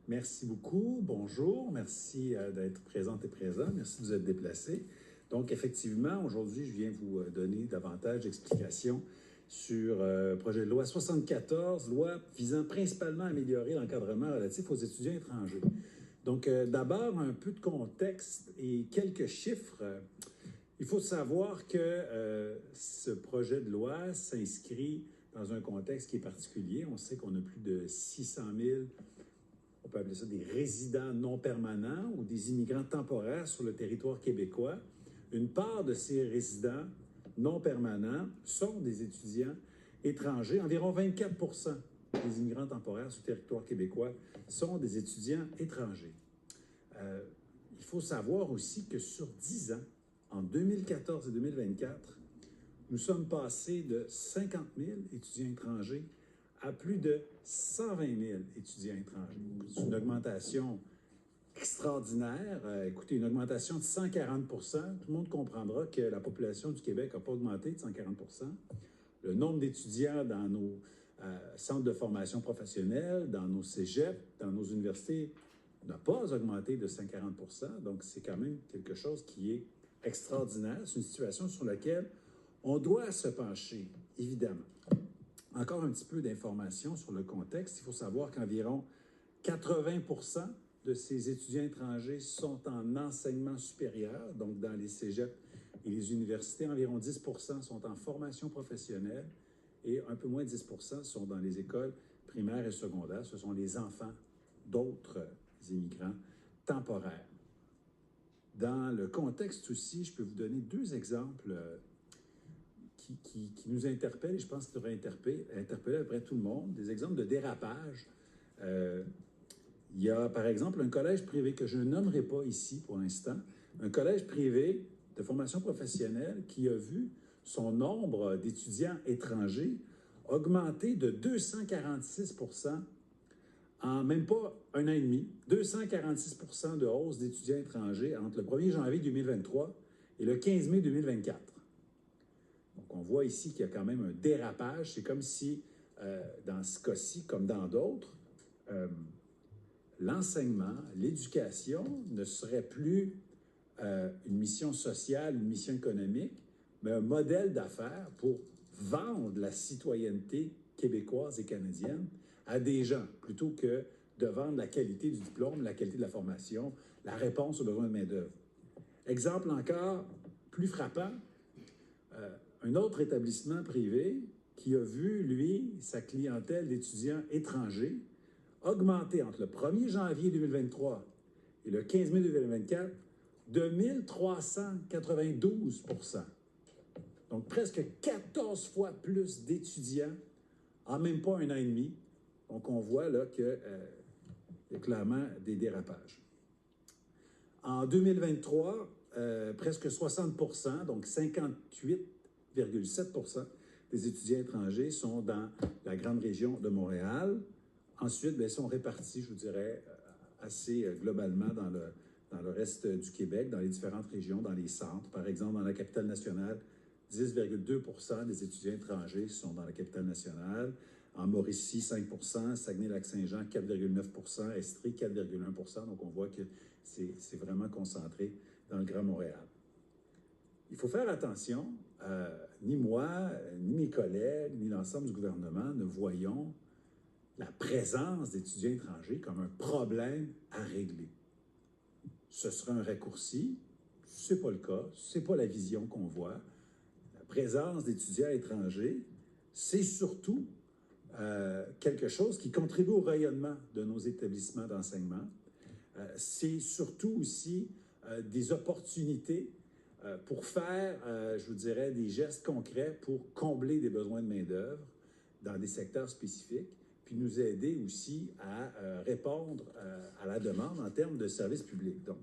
Merci beaucoup. Bonjour. Merci d'être présente et présent. Merci de vous être déplacé. Donc, effectivement, aujourd'hui, je viens vous donner davantage d'explications sur le projet de loi 74, loi visant principalement à améliorer l'encadrement relatif aux étudiants étrangers. Donc, d'abord, un peu de contexte et quelques chiffres. Il faut savoir que ce projet de loi s'inscrit dans un contexte qui est particulier. On sait qu'on a plus de 600 000, on peut appeler ça des résidents non permanents ou des immigrants temporaires sur le territoire québécois. Une part de ces résidents non permanents sont des étudiants étrangers. Environ 24 des immigrants temporaires sur le territoire québécois sont des étudiants étrangers. Il faut savoir aussi que sur 10 ans, en 2014 et 2024, nous sommes passés de 50 000 étudiants étrangers à plus de 120 000 étudiants étrangers. C'est une augmentation extraordinaire. Écoutez, une augmentation de 140 %. Tout le monde comprendra que la population du Québec n'a pas augmenté de 140 %. Le nombre d'étudiants dans nos centres de formation professionnelle, dans nos cégeps, dans nos universités n'a pas augmenté de 140 %. Donc, c'est quand même quelque chose qui est extraordinaire. C'est une situation sur laquelle on doit se pencher, évidemment. Encore un petit peu d'informations sur le contexte. Il faut savoir qu'environ 80 % de ces étudiants étrangers sont en enseignement supérieur, donc dans les cégeps et les universités. Environ 10 % sont en formation professionnelle et un peu moins de 10 % sont dans les écoles primaires et secondaires. Ce sont les enfants d'autres immigrants temporaires. Dans le contexte aussi, je peux vous donner deux exemples qui nous interpellent et je pense qu'ils devraient interpeller à peu près tout le monde, des exemples de dérapage. Il y a par exemple un collège privé que je ne nommerai pas ici pour l'instant, un collège privé de formation professionnelle qui a vu son nombre d'étudiants étrangers augmenter de 246 % en même pas un an et demi, 246 % de hausse d'étudiants étrangers entre le 1er janvier 2023 et le 15 mai 2024. Donc, on voit ici qu'il y a quand même un dérapage. C'est comme si, dans ce cas-ci, comme dans d'autres, l'enseignement, l'éducation ne serait plus une mission sociale, une mission économique, mais un modèle d'affaires pour vendre la citoyenneté québécoise et canadienne à des gens, plutôt que de vendre la qualité du diplôme, la qualité de la formation, la réponse aux besoins de main-d'œuvre. Exemple encore plus frappant, un autre établissement privé qui a vu, lui, sa clientèle d'étudiants étrangers augmenter entre le 1er janvier 2023 et le 15 mai 2024 de 1392 %. Donc, presque 14 fois plus d'étudiants en même pas un an et demi. Donc, on voit là qu'il y a clairement des dérapages. En 2023, presque 60 %, donc 58,7 % des étudiants étrangers sont dans la grande région de Montréal. Ensuite, ils sont répartis, je vous dirais, assez globalement dans le reste du Québec, dans les différentes régions, dans les centres. Par exemple, dans la capitale nationale, 10,2 % des étudiants étrangers sont dans la capitale nationale. En Mauricie, 5 %, Saguenay-Lac-Saint-Jean, 4,9 % Estrie, 4,1 %. Donc, on voit que c'est vraiment concentré dans le Grand Montréal. Il faut faire attention, ni moi, ni mes collègues, ni l'ensemble du gouvernement ne voyons la présence d'étudiants étrangers comme un problème à régler. Ce sera un raccourci, ce n'est pas le cas, ce n'est pas la vision qu'on voit. La présence d'étudiants étrangers, c'est surtout quelque chose qui contribue au rayonnement de nos établissements d'enseignement. C'est surtout aussi des opportunités pour faire, je vous dirais, des gestes concrets pour combler des besoins de main-d'œuvre dans des secteurs spécifiques, puis nous aider aussi à répondre à la demande en termes de services publics. Donc,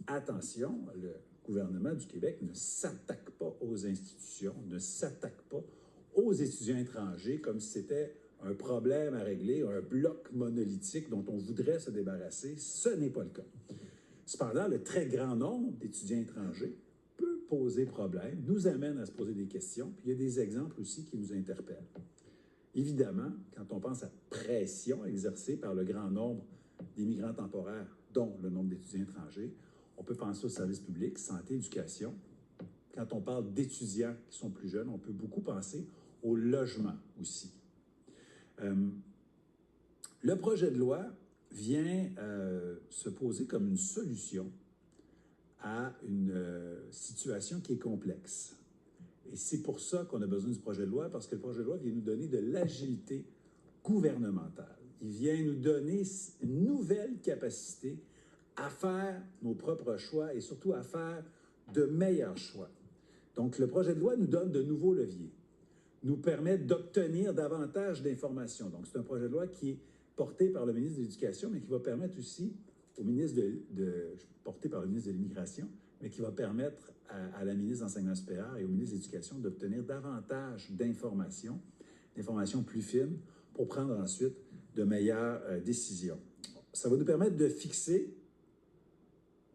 attention, le gouvernement du Québec ne s'attaque pas aux institutions, ne s'attaque pas aux étudiants étrangers comme si c'était un problème à régler, un bloc monolithique dont on voudrait se débarrasser. Ce n'est pas le cas. Cependant, le très grand nombre d'étudiants étrangers peut poser problème, nous amène à se poser des questions, puis il y a des exemples aussi qui nous interpellent. Évidemment, quand on pense à pression exercée par le grand nombre des migrants temporaires, dont le nombre d'étudiants étrangers. On peut penser aux services publics, santé, éducation. Quand on parle d'étudiants qui sont plus jeunes, on peut beaucoup penser au logement aussi. Le projet de loi vient se poser comme une solution à une situation qui est complexe. Et c'est pour ça qu'on a besoin du projet de loi, parce que le projet de loi vient nous donner de l'agilité gouvernementale. Il vient nous donner une nouvelle capacité à faire nos propres choix et surtout à faire de meilleurs choix. Donc, le projet de loi nous donne de nouveaux leviers, nous permet d'obtenir davantage d'informations. Donc, c'est un projet de loi qui est porté par le ministre de l'Éducation, mais qui va permettre aussi au ministre porté par le ministre de l'Immigration, mais qui va permettre à la ministre de l'Enseignement supérieur et au ministre de l'Éducation d'obtenir davantage d'informations plus fines pour prendre ensuite de meilleures décisions. Ça va nous permettre de fixer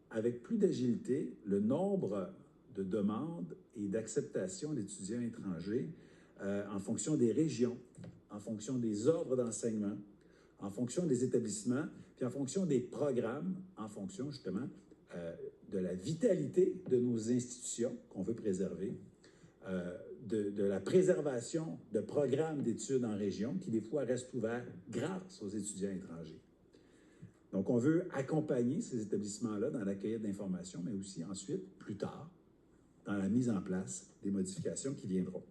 avec plus d'agilité le nombre de demandes et d'acceptation d'étudiants étrangers en fonction des régions, en fonction des ordres d'enseignement, en fonction des établissements, puis en fonction des programmes, en fonction justement de la vitalité de nos institutions qu'on veut préserver, de la préservation de programmes d'études en région qui des fois restent ouverts grâce aux étudiants étrangers. Donc, on veut accompagner ces établissements-là dans la cueillette d'informations, mais aussi ensuite, plus tard, dans la mise en place des modifications qui viendront.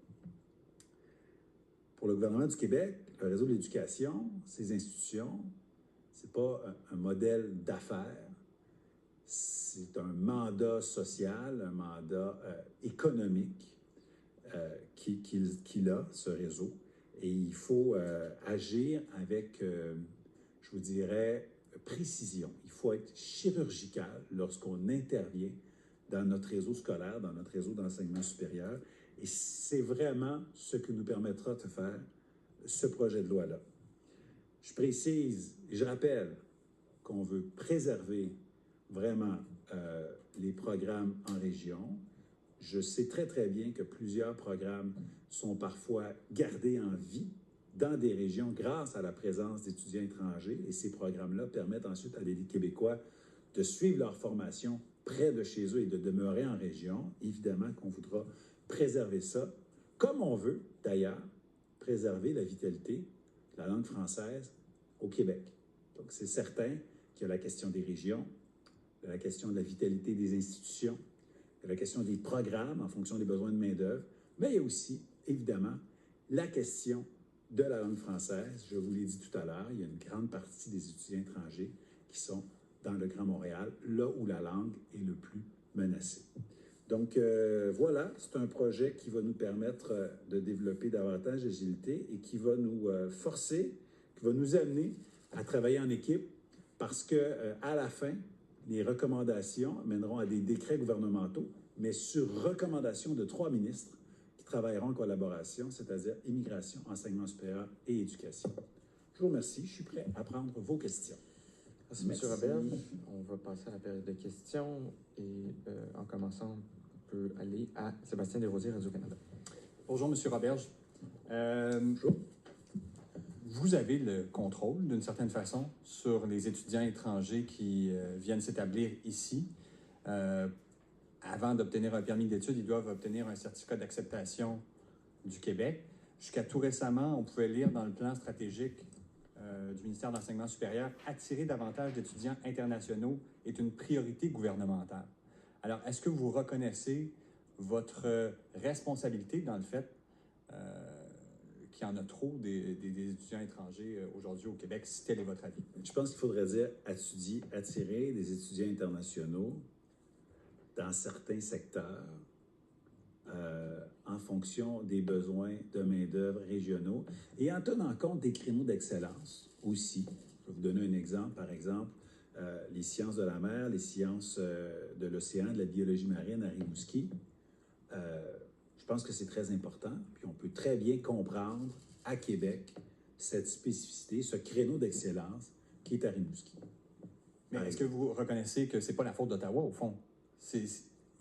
Pour le gouvernement du Québec, le réseau de l'éducation, ses institutions, ce n'est pas un modèle d'affaires, c'est un mandat social, un mandat économique qu'il a, ce réseau. Et il faut agir avec, je vous dirais, précision. Il faut être chirurgical lorsqu'on intervient dans notre réseau scolaire, dans notre réseau d'enseignement supérieur. Et c'est vraiment ce que nous permettra de faire ce projet de loi-là. Je précise et je rappelle qu'on veut préserver vraiment les programmes en région. Je sais très, très bien que plusieurs programmes sont parfois gardés en vie dans des régions grâce à la présence d'étudiants étrangers. Et ces programmes-là permettent ensuite à des Québécois de suivre leur formation près de chez eux et de demeurer en région. Évidemment qu'on voudra préserver ça, comme on veut d'ailleurs préserver la vitalité de la langue française au Québec. Donc c'est certain qu'il y a la question des régions, la question de la vitalité des institutions, la question des programmes en fonction des besoins de main-d'œuvre, mais il y a aussi, évidemment, la question de la langue française. Je vous l'ai dit tout à l'heure, il y a une grande partie des étudiants étrangers qui sont dans le Grand Montréal, là où la langue est le plus menacée. Donc, voilà, c'est un projet qui va nous permettre de développer davantage d'agilité et qui va nous forcer, qui va nous amener à travailler en équipe parce que à la fin, les recommandations mèneront à des décrets gouvernementaux, mais sur recommandation de 3 ministres qui travailleront en collaboration, c'est-à-dire immigration, enseignement supérieur et éducation. Je vous remercie. Je suis prêt à prendre vos questions. Merci, M. Roberge. On va passer à la période de questions et en commençant, on peut aller à Sébastien Desrosiers, Radio-Canada. Bonjour, M. Roberge. Bonjour. Vous avez le contrôle, d'une certaine façon, sur les étudiants étrangers qui viennent s'établir ici. Avant d'obtenir un permis d'études, ils doivent obtenir un certificat d'acceptation du Québec. Jusqu'à tout récemment, on pouvait lire dans le plan stratégique du ministère de l'Enseignement supérieur, attirer davantage d'étudiants internationaux est une priorité gouvernementale. Alors, est-ce que vous reconnaissez votre responsabilité dans le fait qu'il y en a trop des étudiants étrangers aujourd'hui au Québec, si tel est votre avis? Je pense qu'il faudrait dire attirer des étudiants internationaux dans certains secteurs en fonction des besoins de main-d'œuvre régionaux et en tenant compte des créneaux d'excellence aussi. Je vais vous donner un exemple, par exemple, les sciences de la mer, les sciences de l'océan, de la biologie marine à Rimouski. Je pense que c'est très important, puis on peut très bien comprendre à Québec cette spécificité, ce créneau d'excellence qui est à Rimouski. Mais est-ce que vous reconnaissez que ce n'est pas la faute d'Ottawa, au fond?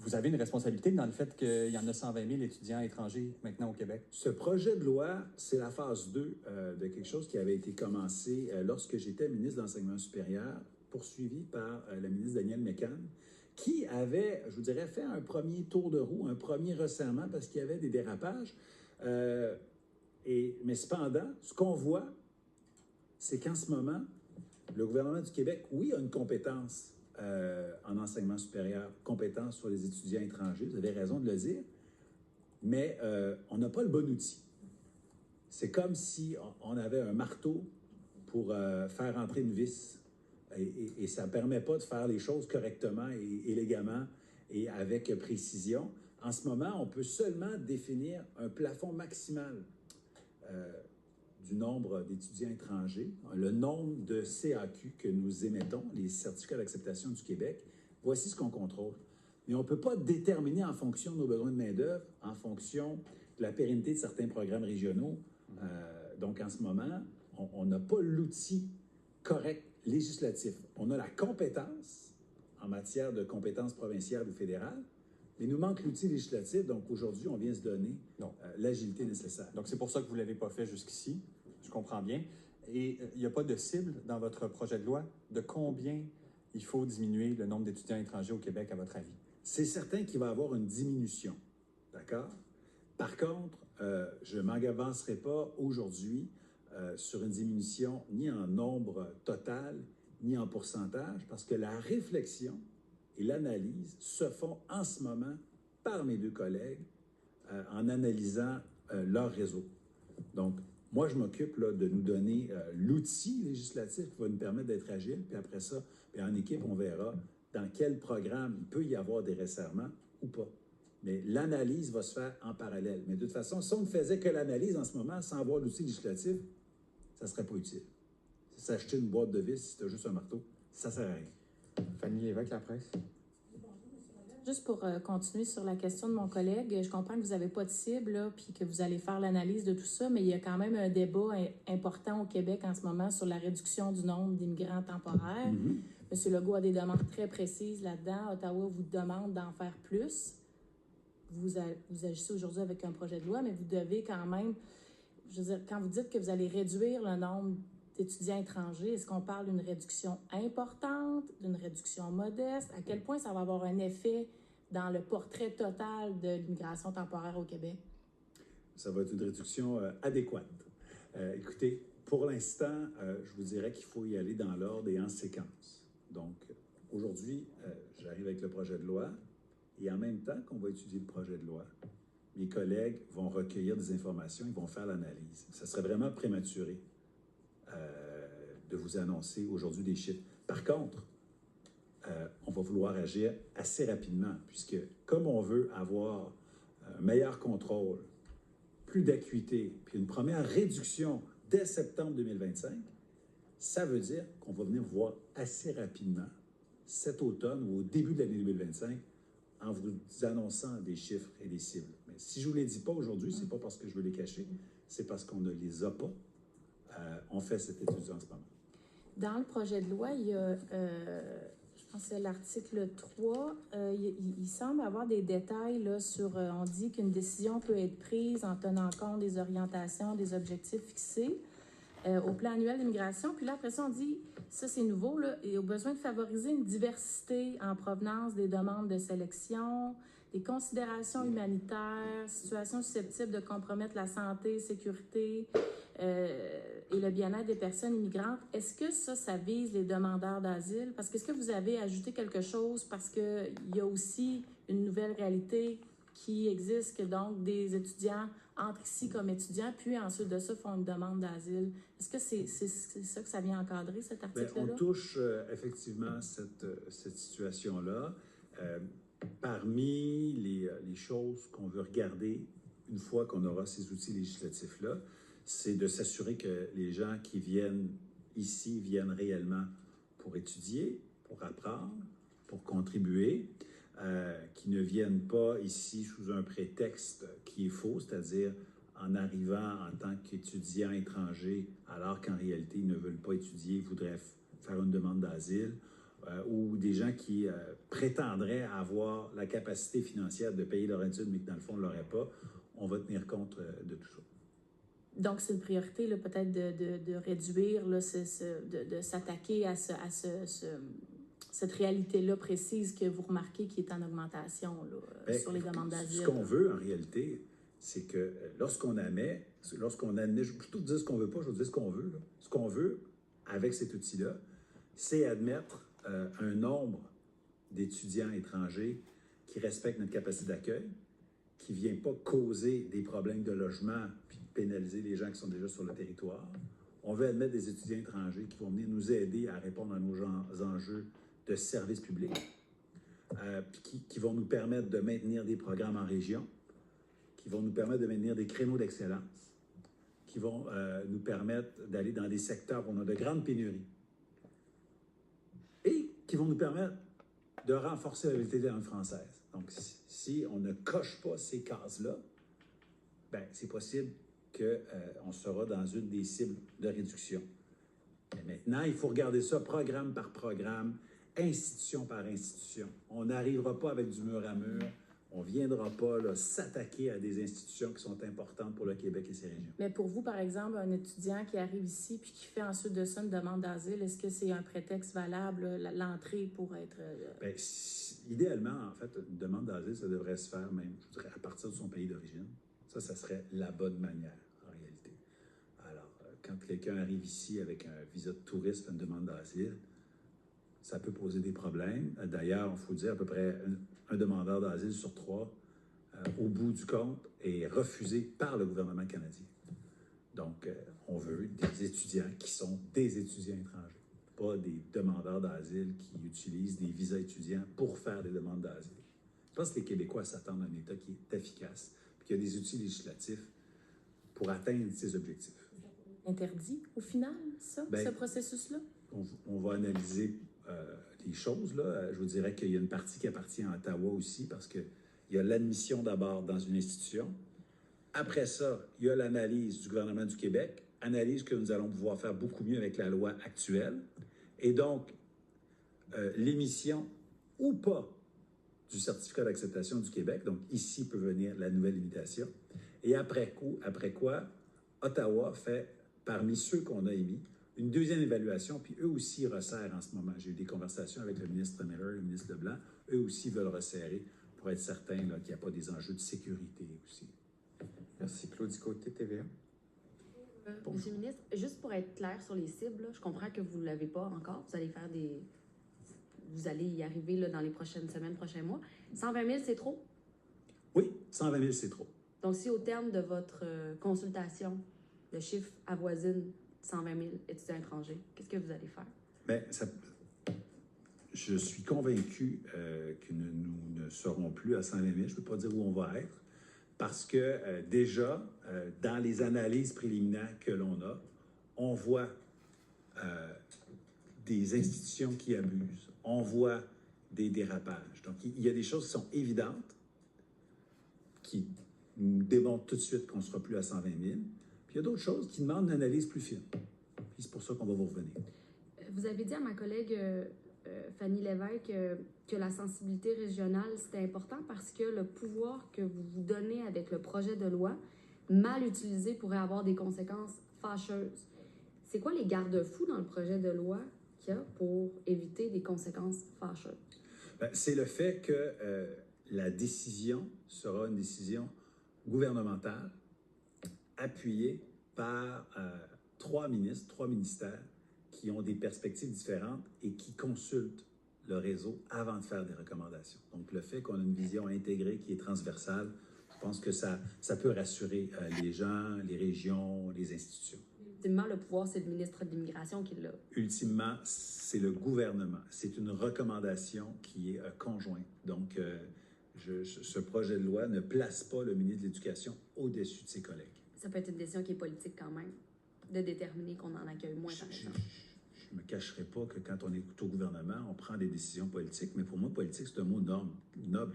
vous avez une responsabilité dans le fait qu'il y en a 120 000 étudiants étrangers maintenant au Québec. Ce projet de loi, c'est la phase 2 de quelque chose qui avait été commencé lorsque j'étais ministre de l'Enseignement supérieur, poursuivi par la ministre Danielle Mécan, qui avait, je vous dirais, fait un premier tour de roue, un premier resserrement parce qu'il y avait des dérapages. Mais cependant, ce qu'on voit, c'est qu'en ce moment, le gouvernement du Québec, oui, a une compétence en enseignement supérieur, compétence sur les étudiants étrangers, vous avez raison de le dire, mais on n'a pas le bon outil. C'est comme si on avait un marteau pour faire entrer une vis et ça ne permet pas de faire les choses correctement et élégamment et avec précision. En ce moment, on peut seulement définir un plafond maximal du nombre d'étudiants étrangers, le nombre de CAQ que nous émettons, les certificats d'acceptation du Québec. Voici ce qu'on contrôle. Mais on ne peut pas déterminer en fonction de nos besoins de main-d'œuvre, en fonction de la pérennité de certains programmes régionaux. Donc, en ce moment, on n'a pas l'outil correct législatif. On a la compétence en matière de compétences provinciales ou fédérales, mais il nous manque l'outil législatif. Donc, aujourd'hui, on vient se donner l'agilité nécessaire. Donc, c'est pour ça que vous ne l'avez pas fait jusqu'ici. Je comprends bien. Et il n'y a pas de cible dans votre projet de loi de combien il faut diminuer le nombre d'étudiants étrangers au Québec, à votre avis? C'est certain qu'il va y avoir une diminution, d'accord? Par contre, je ne m'avancerai pas aujourd'hui sur une diminution ni en nombre total, ni en pourcentage, parce que la réflexion et l'analyse se font en ce moment par mes deux collègues en analysant leur réseau. Donc, moi, je m'occupe là, de nous donner l'outil législatif qui va nous permettre d'être agile, puis après ça, puis en équipe, on verra dans quel programme il peut y avoir des resserrements ou pas. Mais l'analyse va se faire en parallèle. Mais de toute façon, si on ne faisait que l'analyse en ce moment sans avoir l'outil législatif, ça ne serait pas utile. C'est s'acheter une boîte de vis si tu as juste un marteau, ça ne sert à rien. Fanny Lévesque, La Presse. Juste pour continuer sur la question de mon collègue, je comprends que vous n'avez pas de cible, là, puis que vous allez faire l'analyse de tout ça, mais il y a quand même un débat important au Québec en ce moment sur la réduction du nombre d'immigrants temporaires. M. Legault a des demandes très précises là-dedans. Ottawa vous demande d'en faire plus. Vous agissez aujourd'hui avec un projet de loi, mais vous devez quand même, je veux dire, quand vous dites que vous allez réduire le nombre d'étudiants étrangers, est-ce qu'on parle d'une réduction importante, d'une réduction modeste? À quel point ça va avoir un effet dans le portrait total de l'immigration temporaire au Québec? Ça va être une réduction adéquate. Écoutez, pour l'instant, je vous dirais qu'il faut y aller dans l'ordre et en séquence. Donc, aujourd'hui, j'arrive avec le projet de loi et en même temps qu'on va étudier le projet de loi, mes collègues vont recueillir des informations, ils vont faire l'analyse. Ça serait vraiment prématuré de vous annoncer aujourd'hui des chiffres. Par contre, on va vouloir agir assez rapidement, puisque comme on veut avoir un meilleur contrôle, plus d'acuité, puis une première réduction dès septembre 2025, ça veut dire qu'on va venir vous voir assez rapidement cet automne ou au début de l'année 2025 en vous annonçant des chiffres et des cibles. Mais si je ne vous les dis pas aujourd'hui, ce n'est pas parce que je veux les cacher, c'est parce qu'on ne les a pas. On fait cette étude en ce moment. Dans le projet de loi, il y a, je pense que c'est l'article 3, il semble avoir des détails là, sur, on dit qu'une décision peut être prise en tenant compte des orientations, des objectifs fixés au plan annuel d'immigration. Puis là, après ça, on dit, ça c'est nouveau, là, et au besoin de favoriser une diversité en provenance des demandes de sélection, des considérations humanitaires, situations susceptibles de compromettre la santé, sécurité et le bien-être des personnes immigrantes. Est-ce que ça vise les demandeurs d'asile? Parce que est-ce que vous avez ajouté quelque chose parce qu'il y a aussi une nouvelle réalité qui existe, que donc des étudiants entrent ici comme étudiants, puis ensuite de ça font une demande d'asile. Est-ce que c'est ça que ça vient encadrer, cet article-là? On touche effectivement cette situation-là. Parmi les choses qu'on veut regarder une fois qu'on aura ces outils législatifs-là, c'est de s'assurer que les gens qui viennent ici viennent réellement pour étudier, pour apprendre, pour contribuer, qui ne viennent pas ici sous un prétexte qui est faux, c'est-à-dire en arrivant en tant qu'étudiants étrangers, alors qu'en réalité, ils ne veulent pas étudier, ils voudraient faire une demande d'asile, ou des gens qui prétendraient avoir la capacité financière de payer leur étude, mais qui dans le fond ne l'auraient pas, on va tenir compte de tout ça. Donc, c'est une priorité là, peut-être de réduire, là, de s'attaquer à cette réalité-là précise que vous remarquez qui est en augmentation là, sur les demandes d'asile. Ce qu'on veut, en réalité, c'est que lorsqu'on admet, je vais plutôt dire ce qu'on veut pas, je vais dire ce qu'on veut. Là. Ce qu'on veut avec cet outil-là, c'est admettre un nombre d'étudiants étrangers qui respectent notre capacité d'accueil, qui ne vient pas causer des problèmes de logement puis pénaliser les gens qui sont déjà sur le territoire. On veut admettre des étudiants étrangers qui vont venir nous aider à répondre à nos enjeux de services publics, qui vont nous permettre de maintenir des programmes en région, qui vont nous permettre de maintenir des créneaux d'excellence, qui vont nous permettre d'aller dans des secteurs où on a de grandes pénuries et qui vont nous permettre de renforcer la qualité de la langue française. Donc, si on ne coche pas ces cases-là, ben, c'est possible qu'on sera dans une des cibles de réduction. Mais maintenant, il faut regarder ça programme par programme, institution par institution. On n'arrivera pas avec du mur à mur. On ne viendra pas s'attaquer à des institutions qui sont importantes pour le Québec et ses régions. Mais pour vous, par exemple, un étudiant qui arrive ici puis qui fait ensuite de ça une demande d'asile, est-ce que c'est un prétexte valable, l'entrée pour être... Bien, idéalement, en fait, une demande d'asile, ça devrait se faire même, je dirais, à partir de son pays d'origine. Ça serait la bonne manière, en réalité. Alors, quand quelqu'un arrive ici avec un visa de touriste, une demande d'asile, ça peut poser des problèmes. D'ailleurs, il faut dire à peu près un demandeur d'asile sur 3, au bout du compte, est refusé par le gouvernement canadien. Donc, on veut des étudiants qui sont des étudiants étrangers, pas des demandeurs d'asile qui utilisent des visas étudiants pour faire des demandes d'asile. Je pense que les Québécois s'attendent à un État qui est efficace, puis qui a des outils législatifs pour atteindre ces objectifs. Interdit, au final, ça, ce processus-là? On va analyser les choses. Là. Je vous dirais qu'il y a une partie qui appartient à Ottawa aussi, parce qu'il y a l'admission d'abord dans une institution. Après ça, il y a l'analyse du gouvernement du Québec, analyse que nous allons pouvoir faire beaucoup mieux avec la loi actuelle. Et donc, l'émission ou pas du certificat d'acceptation du Québec. Donc, ici peut venir la nouvelle limitation. Et après quoi, Ottawa fait, parmi ceux qu'on a émis, une deuxième évaluation, puis eux aussi resserrent en ce moment. J'ai eu des conversations avec le ministre Miller et le ministre Leblanc. Eux aussi veulent resserrer pour être certains qu'il n'y a pas des enjeux de sécurité aussi. Merci. Claudie Côté, TVA. Monsieur le ministre, juste pour être clair sur les cibles, là, je comprends que vous ne l'avez pas encore. Vous allez y arriver là, dans les prochaines semaines, prochains mois. 120 000, c'est trop? Oui, 120 000, c'est trop. Donc, si au terme de votre consultation, le chiffre avoisine 120 000 étudiants étrangers, qu'est-ce que vous allez faire? Bien, je suis convaincu que nous ne serons plus à 120 000. Je ne peux pas dire où on va être, parce que déjà, dans les analyses préliminaires que l'on a, on voit des institutions qui abusent. On voit des dérapages. Donc, il y a des choses qui sont évidentes, qui nous démontrent tout de suite qu'on ne sera plus à 120 000. Puis il y a d'autres choses qui demandent une analyse plus fine. Puis c'est pour ça qu'on va vous revenir. Vous avez dit à ma collègue Fanny Lévesque que la sensibilité régionale, c'était important parce que le pouvoir que vous vous donnez avec le projet de loi, mal utilisé, pourrait avoir des conséquences fâcheuses. C'est quoi les garde-fous dans le projet de loi qu'il y a pour éviter des conséquences fâcheuses? Bien, c'est le fait que la décision sera une décision gouvernementale appuyée par 3 ministres, 3 ministères qui ont des perspectives différentes et qui consultent le réseau avant de faire des recommandations. Donc, le fait qu'on a une vision intégrée qui est transversale, je pense que ça peut rassurer les gens, les régions, les institutions. Ultimement, le pouvoir, c'est le ministre de l'Immigration qui l'a. Ultimement, c'est le gouvernement. C'est une recommandation qui est conjointe. Donc, ce projet de loi ne place pas le ministre de l'Éducation au-dessus de ses collègues. Ça peut être une décision qui est politique quand même, de déterminer qu'on en accueille moins, par exemple. Je ne me cacherai pas que quand on est au gouvernement, on prend des décisions politiques, mais pour moi, politique, c'est un mot noble.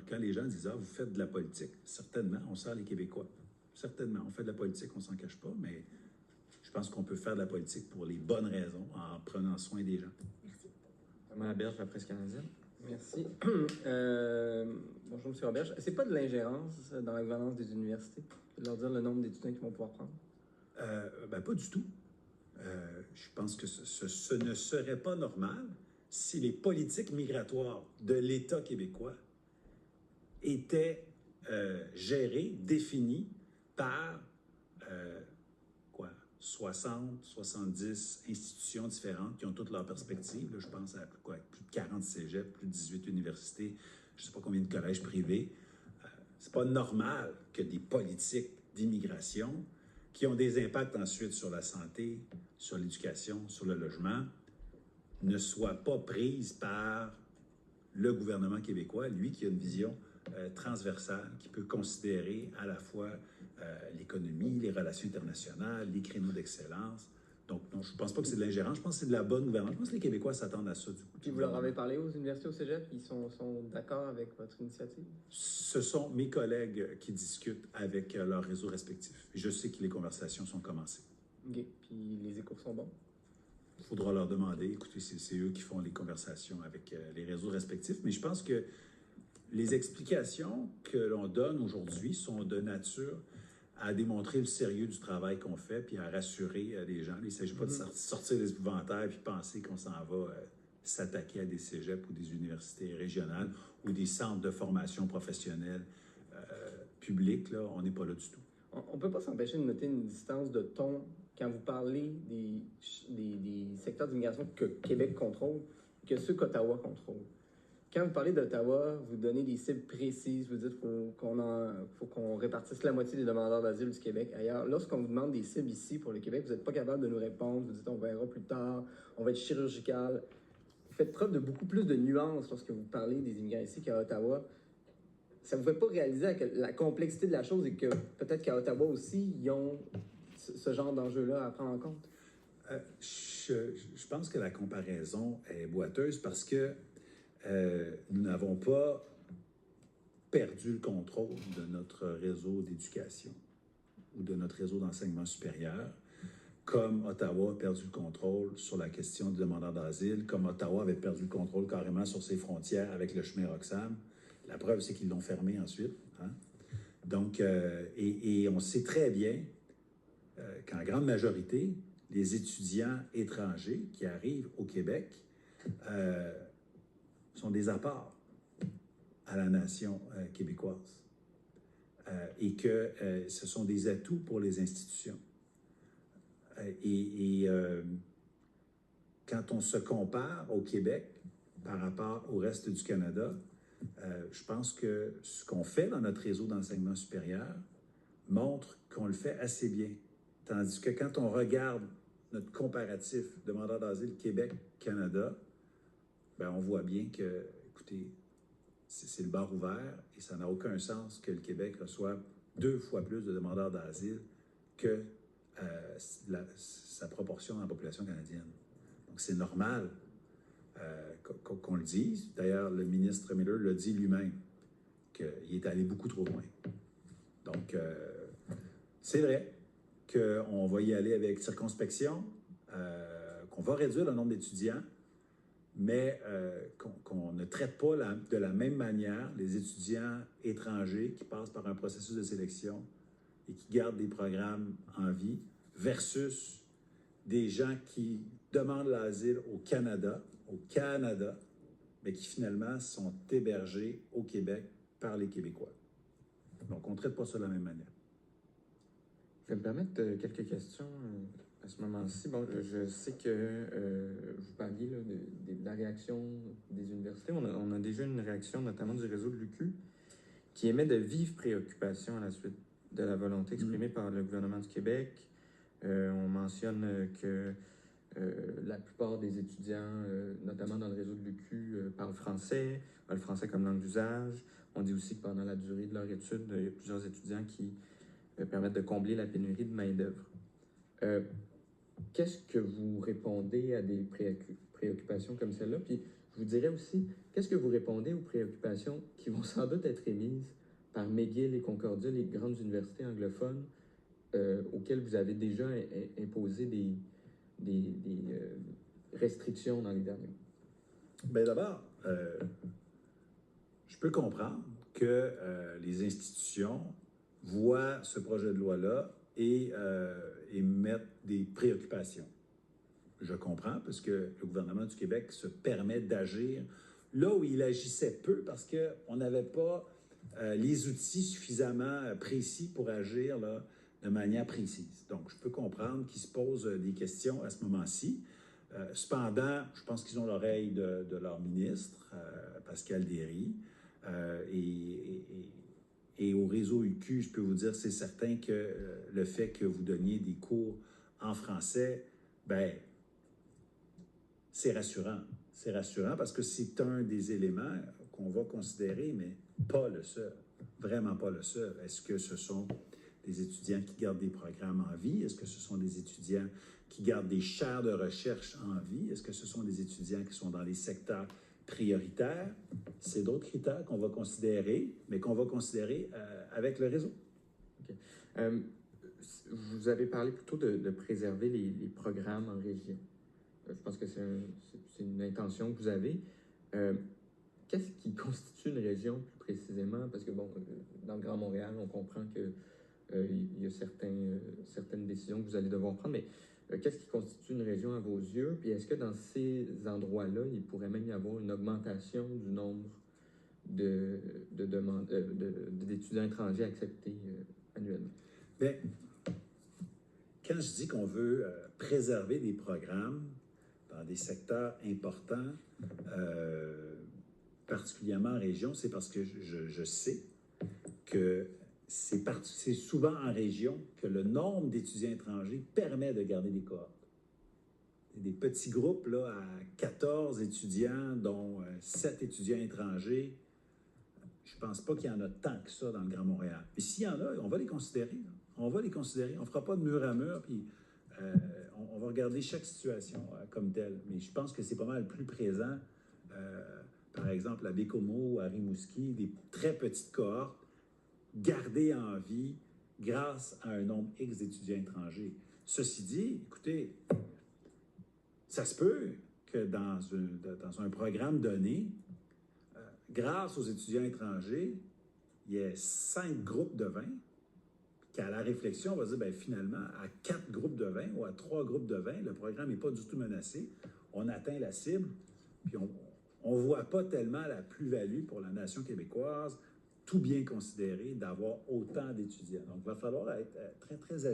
Quand les gens disent « Ah, vous faites de la politique », certainement, on sert les Québécois. Certainement, on fait de la politique, on ne s'en cache pas, mais je pense qu'on peut faire de la politique pour les bonnes raisons, en prenant soin des gens. Merci. Normand Laberge, la presse canadienne. Merci. Bonjour, M. Roberge. C'est pas de l'ingérence dans la gouvernance des universités de leur dire le nombre d'étudiants qu'ils vont pouvoir prendre? Pas du tout. Je pense que ce ne serait pas normal si les politiques migratoires de l'État québécois étaient gérées, définies par 60, 70 institutions différentes qui ont toutes leurs perspectives. Là, je pense à plus de 40 cégeps, plus de 18 universités, je ne sais pas combien de collèges privés. C'est pas normal que des politiques d'immigration qui ont des impacts ensuite sur la santé, sur l'éducation, sur le logement, ne soient pas prises par le gouvernement québécois, lui qui a une vision transversale, qui peut considérer à la fois l'économie, les relations internationales, les créneaux d'excellence. Donc, non, je ne pense pas que c'est de l'ingérence, je pense que c'est de la bonne gouvernance. Je pense que les Québécois s'attendent à ça. Puis vous leur avez parlé aux universités, au cégep, ils sont d'accord avec votre initiative? Ce sont mes collègues qui discutent avec leurs réseaux respectifs. Je sais que les conversations sont commencées. OK. Puis les échos sont bons? Il faudra leur demander. Écoutez, c'est eux qui font les conversations avec les réseaux respectifs. Mais je pense que les explications que l'on donne aujourd'hui sont de nature à démontrer le sérieux du travail qu'on fait puis à rassurer les gens. Il ne s'agit pas de sortir des épouvantails puis penser qu'on s'en va s'attaquer à des cégeps ou des universités régionales ou des centres de formation professionnelle publics. Là, on n'est pas là du tout. On ne peut pas s'empêcher de noter une distance de ton quand vous parlez des secteurs d'immigration que Québec contrôle que ceux qu'Ottawa contrôle. Quand vous parlez d'Ottawa, vous donnez des cibles précises, vous dites qu'il faut qu'on répartisse la moitié des demandeurs d'asile du Québec ailleurs. Lorsqu'on vous demande des cibles ici pour le Québec, vous n'êtes pas capable de nous répondre, vous dites on verra plus tard, on va être chirurgical. Vous faites preuve de beaucoup plus de nuances lorsque vous parlez des immigrants ici qu'à Ottawa. Ça ne vous fait pas réaliser la complexité de la chose et que peut-être qu'à Ottawa aussi, ils ont ce genre d'enjeu-là à prendre en compte? Je pense que la comparaison est boiteuse parce que nous n'avons pas perdu le contrôle de notre réseau d'éducation ou de notre réseau d'enseignement supérieur, comme Ottawa a perdu le contrôle sur la question des demandeurs d'asile, comme Ottawa avait perdu le contrôle carrément sur ses frontières avec le chemin Roxham. La preuve, c'est qu'ils l'ont fermé ensuite. Hein? Donc, et on sait très bien qu'en grande majorité, les étudiants étrangers qui arrivent au Québec sont des apports à la nation québécoise et que ce sont des atouts pour les institutions. Quand on se compare au Québec par rapport au reste du Canada, je pense que ce qu'on fait dans notre réseau d'enseignement supérieur montre qu'on le fait assez bien. Tandis que quand on regarde notre comparatif demandeur d'asile Québec-Canada, ben on voit bien que, écoutez, c'est le bar ouvert et ça n'a aucun sens que le Québec reçoive 2 fois plus de demandeurs d'asile que sa proportion dans la population canadienne. Donc, c'est normal qu'on le dise. D'ailleurs, le ministre Miller l'a dit lui-même, qu'il est allé beaucoup trop loin. Donc, c'est vrai qu'on va y aller avec circonspection, qu'on va réduire le nombre d'étudiants, mais qu'on ne traite pas de la même manière les étudiants étrangers qui passent par un processus de sélection et qui gardent des programmes en vie versus des gens qui demandent l'asile au Canada, mais qui finalement sont hébergés au Québec par les Québécois. Donc, on ne traite pas ça de la même manière. Je vais me permettre quelques questions à ce moment-ci. Bon, je sais que vous parliez là, de la réaction des universités. On a déjà une réaction, notamment du réseau de l'UQ, qui émet de vives préoccupations à la suite de la volonté exprimée par le gouvernement du Québec. On mentionne que la plupart des étudiants, notamment dans le réseau de l'UQ, parlent français, ont le français comme langue d'usage. On dit aussi que pendant la durée de leur étude, il y a plusieurs étudiants qui permettent de combler la pénurie de main-d'œuvre. Qu'est-ce que vous répondez à des préoccupations comme celle-là? Puis je vous dirais aussi, qu'est-ce que vous répondez aux préoccupations qui vont sans doute être émises par McGill et Concordia, les grandes universités anglophones, auxquelles vous avez déjà imposé des restrictions dans les derniers mois? Bien, d'abord, je peux comprendre que les institutions voient ce projet de loi-là et mettent des préoccupations. Je comprends, parce que le gouvernement du Québec se permet d'agir là où il agissait peu, parce qu'on n'avait pas les outils suffisamment précis pour agir là, de manière précise. Donc, je peux comprendre qu'ils se posent des questions à ce moment-ci. Cependant, je pense qu'ils ont l'oreille de leur ministre, Pascal Derry, et au réseau UQ, je peux vous dire, c'est certain que le fait que vous donniez des cours en français, ben, c'est rassurant. C'est rassurant parce que c'est un des éléments qu'on va considérer, mais pas le seul. Vraiment pas le seul. Est-ce que ce sont des étudiants qui gardent des programmes en vie? Est-ce que ce sont des étudiants qui gardent des chaires de recherche en vie? Est-ce que ce sont des étudiants qui sont dans les secteurs prioritaires? C'est d'autres critères qu'on va considérer, mais qu'on va considérer avec le réseau. OK. Vous avez parlé plutôt de préserver les programmes en région. Je pense que c'est une intention que vous avez. Qu'est-ce qui constitue une région plus précisément? Parce que, bon, dans le Grand Montréal, on comprend que il y a certaines décisions que vous allez devoir prendre, mais qu'est-ce qui constitue une région à vos yeux? Puis est-ce que dans ces endroits-là, il pourrait même y avoir une augmentation du nombre d'étudiants étrangers acceptés annuellement? Bien, quand je dis qu'on veut préserver des programmes dans des secteurs importants, particulièrement en région, c'est parce que je sais que c'est souvent en région que le nombre d'étudiants étrangers permet de garder des cohortes. Des petits groupes là, à 14 étudiants, dont 7 étudiants étrangers. Je ne pense pas qu'il y en a tant que ça dans le Grand Montréal. Mais s'il y en a, on va les considérer. Là. On va les considérer. On ne fera pas de mur à mur, puis on va regarder chaque situation comme telle. Mais je pense que c'est pas mal plus présent, par exemple, à Bécomo, à Rimouski, des très petites cohortes gardées en vie grâce à un nombre X d'étudiants étrangers. Ceci dit, écoutez, ça se peut que dans un programme donné, grâce aux étudiants étrangers, il y ait 5 groupes de 20, qu'à la réflexion, on va dire, bien, finalement, à 4 groupes de 20 ou à 3 groupes de 20, le programme n'est pas du tout menacé. On atteint la cible, puis on ne voit pas tellement la plus-value pour la nation québécoise, tout bien considéré, d'avoir autant d'étudiants. Donc, il va falloir être très, très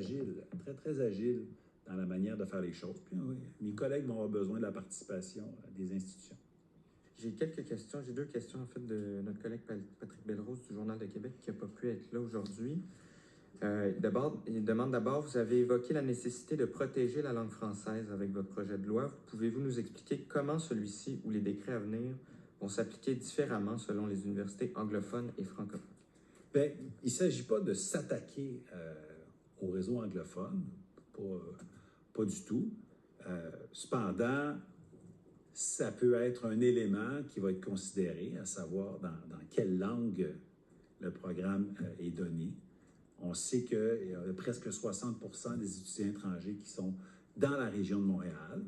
agile dans la manière de faire les choses. Puis, oui, mes collègues vont avoir besoin de la participation des institutions. J'ai quelques questions. J'ai 2 questions, en fait, de notre collègue Patrick Belrose du Journal de Québec qui n'a pas pu être là aujourd'hui. Il demande d'abord, vous avez évoqué la nécessité de protéger la langue française avec votre projet de loi. Pouvez-vous nous expliquer comment celui-ci ou les décrets à venir vont s'appliquer différemment selon les universités anglophones et francophones? Bien, il ne s'agit pas de s'attaquer au réseau anglophone, pas du tout. Cependant, ça peut être un élément qui va être considéré, à savoir dans quelle langue le programme est donné. On sait qu'il y a presque 60% des étudiants étrangers qui sont dans la région de Montréal.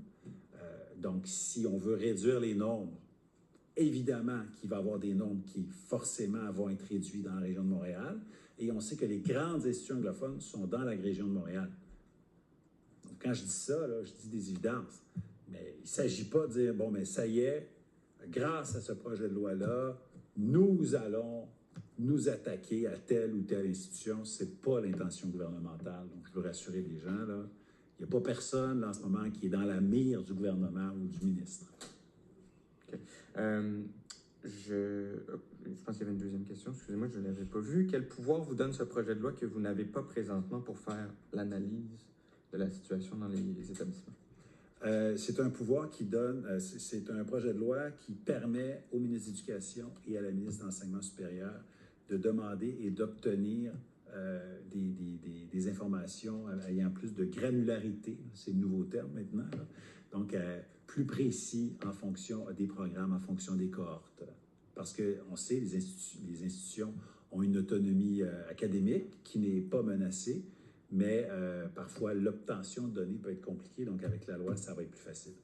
Donc, si on veut réduire les nombres, évidemment qu'il va y avoir des nombres qui forcément vont être réduits dans la région de Montréal. Et on sait que les grandes institutions anglophones sont dans la région de Montréal. Donc, quand je dis ça, là, je dis des évidences. Mais il ne s'agit pas de dire, bon, mais ça y est, grâce à ce projet de loi-là, nous allons nous attaquer à telle ou telle institution. Ce n'est pas l'intention gouvernementale. Donc, je veux rassurer les gens, là. Il n'y a pas personne, là, en ce moment, qui est dans la mire du gouvernement ou du ministre. OK. Je pense qu'il y avait une deuxième question. Excusez-moi, je ne l'avais pas vue. Quel pouvoir vous donne ce projet de loi que vous n'avez pas présentement pour faire l'analyse de la situation dans les établissements? C'est un pouvoir qui donne, c'est un projet de loi qui permet au ministre de l'Éducation et à la ministre de l'Enseignement supérieur de demander et d'obtenir des informations ayant plus de granularité, c'est le nouveau terme maintenant, là. Donc plus précis en fonction des programmes, en fonction des cohortes. Parce qu'on sait, les institutions ont une autonomie académique qui n'est pas menacée, mais parfois l'obtention de données peut être compliquée, donc avec la loi, ça va être plus facile.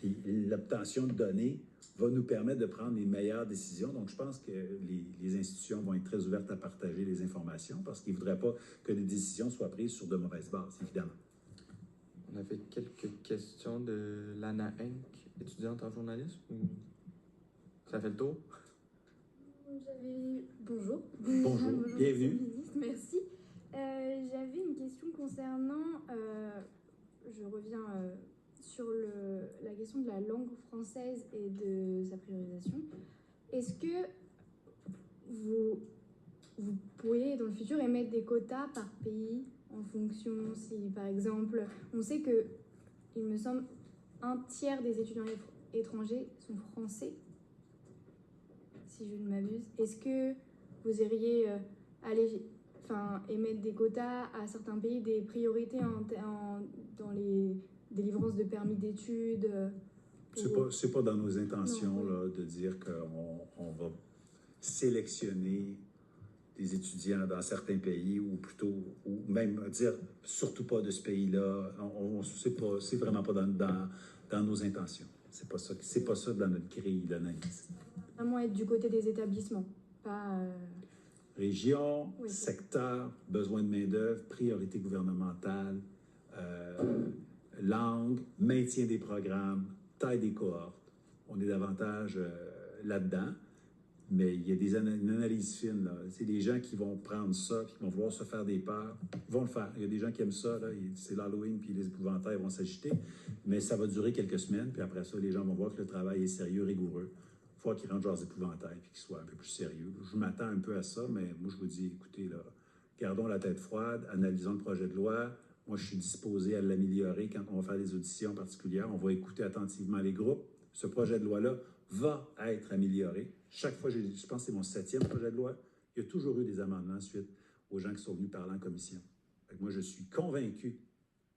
Puis l'obtention de données va nous permettre de prendre les meilleures décisions. Donc, je pense que les institutions vont être très ouvertes à partager les informations parce qu'ils ne voudraient pas que les décisions soient prises sur de mauvaises bases, évidemment. On avait quelques questions de Lana Henk, étudiante en journalisme. Ça fait le tour? Bonjour. Bonjour, bienvenue. Merci. J'avais une question concernant, je reviens sur la question de la langue française et de sa priorisation. Est-ce que vous pourriez dans le futur émettre des quotas par pays en fonction si, par exemple, on sait que, il me semble, un tiers des étudiants étrangers sont français, si je ne m'abuse. Est-ce que vous iriez émettre des quotas à certains pays, des priorités dans les délivrances de permis d'études? C'est pas dans nos intentions là, de dire qu'on va sélectionner des étudiants dans certains pays ou même dire surtout pas de ce pays-là. C'est vraiment pas dans nos intentions. C'est pas ça dans notre grille d'analyse. Vraiment être du côté des établissements, pas... Région, oui, secteur, besoin de main-d'œuvre, priorité gouvernementale, langue, maintien des programmes, taille des cohortes. On est davantage là-dedans, mais il y a une analyse fine. C'est des gens qui vont prendre ça, qui vont vouloir se faire des peurs, ils vont le faire. Il y a des gens qui aiment ça, c'est l'Halloween, puis les épouvantails vont s'agiter, mais ça va durer quelques semaines, puis après ça, les gens vont voir que le travail est sérieux, rigoureux. Il faut qu'ils rentrent leurs épouvantails puis qu'ils soient un peu plus sérieux. Je m'attends un peu à ça, mais moi, je vous dis, écoutez, là, gardons la tête froide, analysons le projet de loi. Moi, je suis disposé à l'améliorer quand on va faire des auditions particulières. On va écouter attentivement les groupes. Ce projet de loi-là va être amélioré. Chaque fois, je pense que c'est mon 7e projet de loi, il y a toujours eu des amendements suite aux gens qui sont venus parler en commission. Fait que moi, je suis convaincu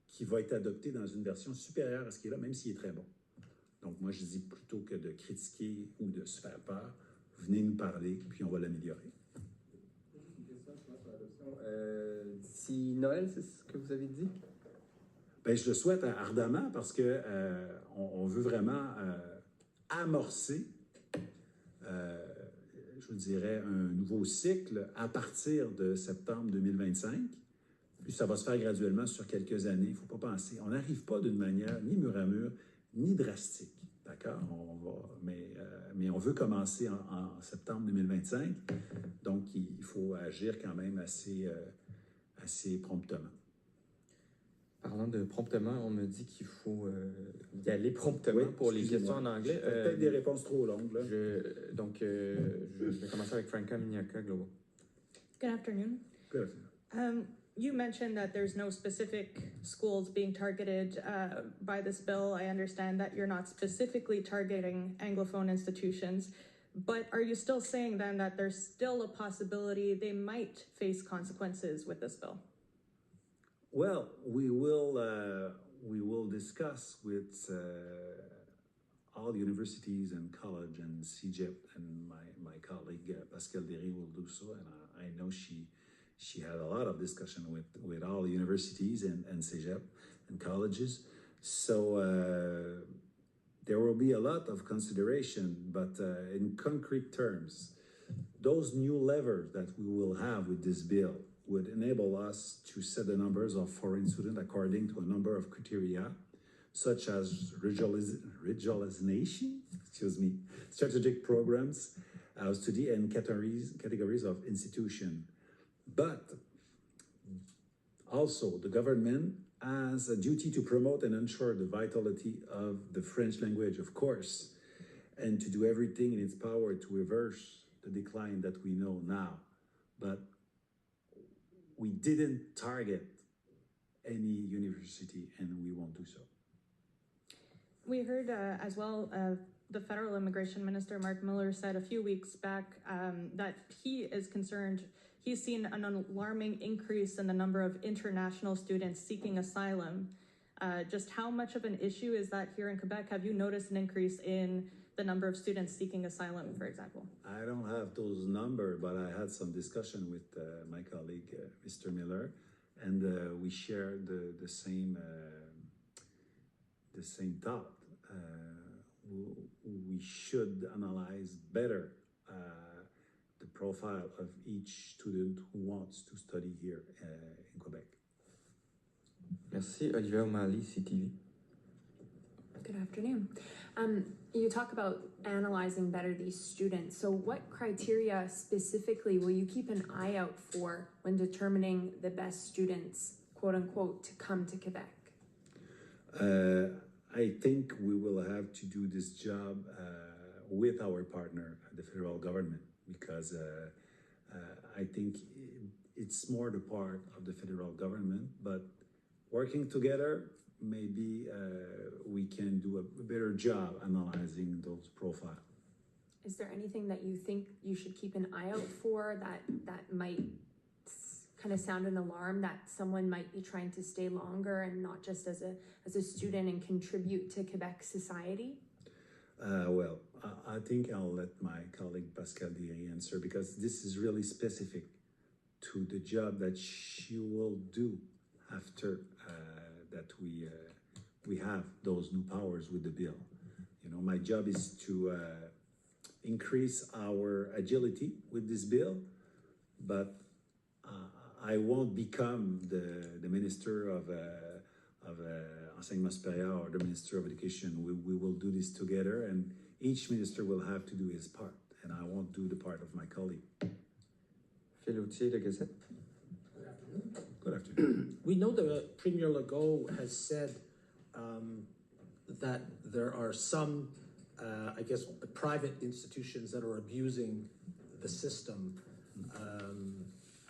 qu'il va être adopté dans une version supérieure à ce qui est là, même s'il est très bon. Donc, moi, je dis plutôt que de critiquer ou de se faire peur, venez nous parler, puis on va l'améliorer. Une question, je pense, sur l'adoption. D'ici Noël, c'est ce que vous avez dit? Bien, je le souhaite ardemment parce que on veut vraiment amorcer, je vous dirais, un nouveau cycle à partir de septembre 2025. Puis ça va se faire graduellement sur quelques années. Il ne faut pas penser. On n'arrive pas d'une manière ni mur à mur, ni drastique, d'accord? Mais on veut commencer en septembre 2025, donc il faut agir quand même assez promptement. Parlant de promptement, on me dit qu'il faut y aller promptement pour les questions en anglais. Peut-être des réponses trop longues, là. Je vais commencer avec Franca Miniaka Global. Good afternoon. Good. You mentioned that there's no specific schools being targeted by this bill. I understand that you're not specifically targeting Anglophone institutions, but are you still saying then that there's still a possibility they might face consequences with this bill? Well, we will discuss with all universities and college and CEGEP, and my colleague Pascal Derry will do so, and I know she had a lot of discussion with all universities and CEGEP and colleges. So there will be a lot of consideration, but in concrete terms, those new levers that we will have with this bill would enable us to set the numbers of foreign students according to a number of criteria, such as regionalization, strategic programs, study and categories of institution. But also, the government has a duty to promote and ensure the vitality of the French language, of course, and to do everything in its power to reverse the decline that we know now. But we didn't target any university, and we won't do so. We heard as well, the federal immigration minister, Mark Miller, said a few weeks back that he is concerned. He's seen an alarming increase in the number of international students seeking asylum. Just how much of an issue is that here in Quebec? Have you noticed an increase in the number of students seeking asylum, for example? I don't have those numbers, but I had some discussion with my colleague, Mr. Miller, and we shared the same thought. we should analyze better the profile of each student who wants to study here in Quebec. Merci. Olivier O'Malley, CTV. Good afternoon. You talk about analyzing better these students. So what criteria specifically will you keep an eye out for when determining the best students, quote unquote, to come to Quebec? I think we will have to do this job with our partner, the federal government, because I think it's more the part of the federal government, but working together, maybe we can do a better job analyzing those profiles. Is there anything that you think you should keep an eye out for that might kind of sound an alarm that someone might be trying to stay longer and not just as a student and contribute to Quebec society? Well, I think I'll let my colleague Pascal Derry answer, because this is really specific to the job that she will do after that we have those new powers with the bill. You know, my job is to increase our agility with this bill, but I won't become the Minister of Enseignement Supérieur or the Minister of Education. We will do this together, and each minister will have to do his part, and I won't do the part of my colleague. Phil Autier, La Gazette. Good afternoon. We know that Premier Legault has said that there are some, I guess, private institutions that are abusing the system,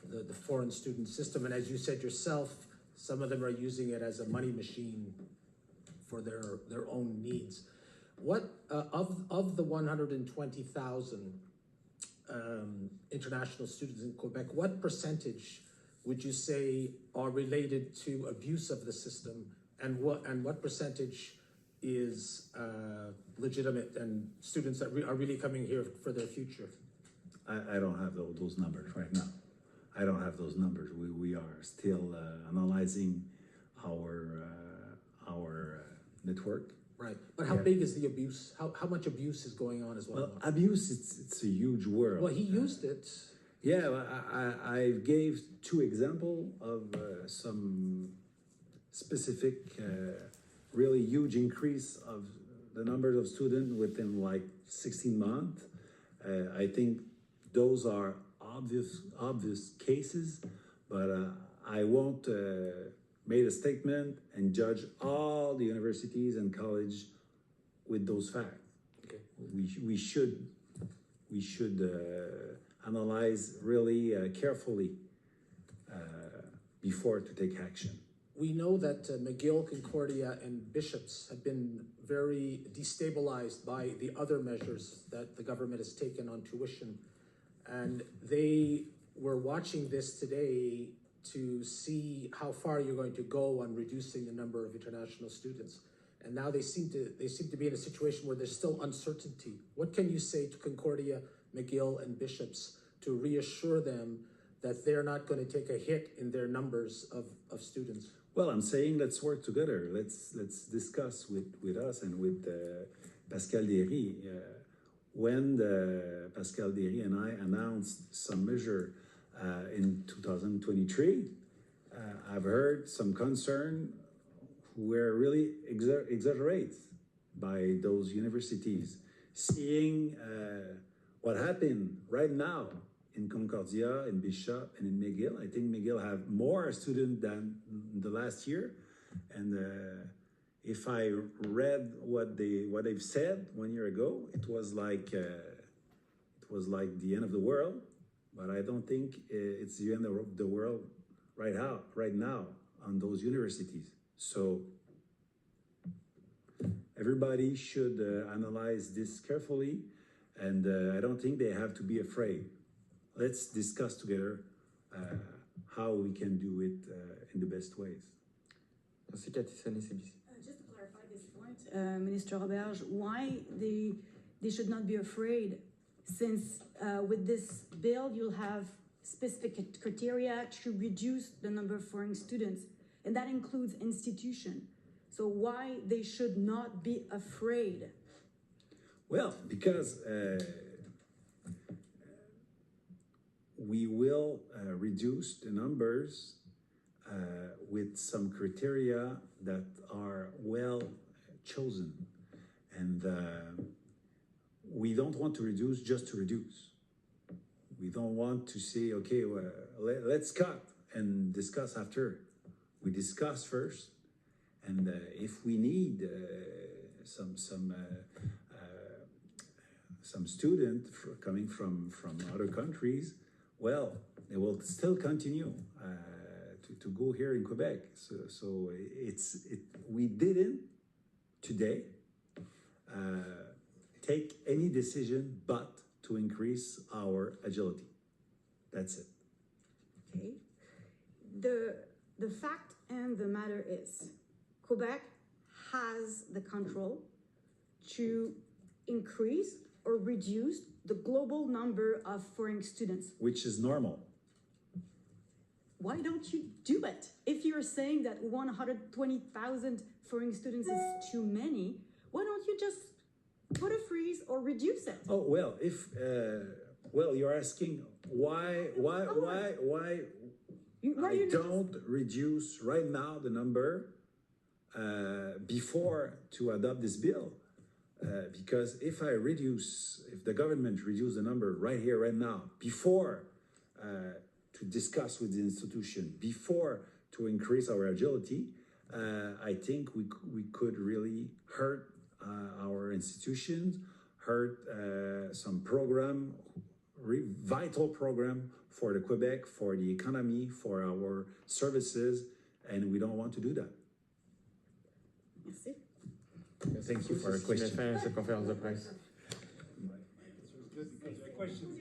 the foreign student system. And as you said yourself, some of them are using it as a money machine for their own needs. What, of the 120,000 international students in Quebec, what percentage would you say are related to abuse of the system, and what percentage is legitimate and students that are really coming here for their future? I don't have those numbers right now. I don't have those numbers. We are still analyzing our network. Right, but how big is the abuse? How much abuse is going on as well? Well, abuse, it's a huge word. Well, he used it. Yeah, I gave two examples of some specific, really huge increase of the number of students within like 16 months. I think those are obvious cases, but I won't make a statement and judge all the universities and college with those facts. Okay. We should analyze really carefully before to take action. We know that McGill, Concordia, and Bishops have been very destabilized by the other measures that the government has taken on tuition. And they were watching this today to see how far you're going to go on reducing the number of international students. And now they seem to be in a situation where there's still uncertainty. What can you say to Concordia, McGill, and Bishops to reassure them that they're not going to take a hit in their numbers of students? Well, I'm saying let's work together. Let's discuss with us and with Pascal Derry. When Pascal Derry and I announced some measure in 2023, I've heard some concern who were really exaggerated by those universities, seeing what happened right now in Concordia, in Bishop, and in McGill. I think McGill have more students than the last year, and if I read what they've said 1 year ago, it was like the end of the world. But I don't think it's the end of the world right now on those universities. So everybody should analyze this carefully, and I don't think they have to be afraid. Let's discuss together how we can do it in the best ways. Merci, Cathy Sonnet, CBC. Just to clarify this point, Minister Roberge, why they should not be afraid, since with this bill you'll have specific criteria to reduce the number of foreign students, and that includes institution. So why they should not be afraid Well, because we will reduce the numbers with some criteria that are well chosen. And we don't want to reduce just to reduce. We don't want to say, okay, well, let's cut and discuss after. We discuss first, and if we need some student coming from other countries, well, they will still continue to go here in Quebec. So we didn't today take any decision but to increase our agility. That's it. Okay. The fact and the matter is, Quebec has the control to increase or reduce the global number of foreign students. Which is normal. Why don't you do it? If you're saying that 120,000 foreign students is too many, why don't you just put a freeze or reduce it? Oh, well, if, well, you're asking why I don't reduce right now the number before to adopt this bill. Because if the government reduce the number right here, right now, before to discuss with the institution, before to increase our agility, I think we could really hurt our institutions, hurt some program, vital program for the Quebec, for the economy, for our services, and we don't want to do that. Merci. Thank you for your question. Cette conférence de presse. Questions?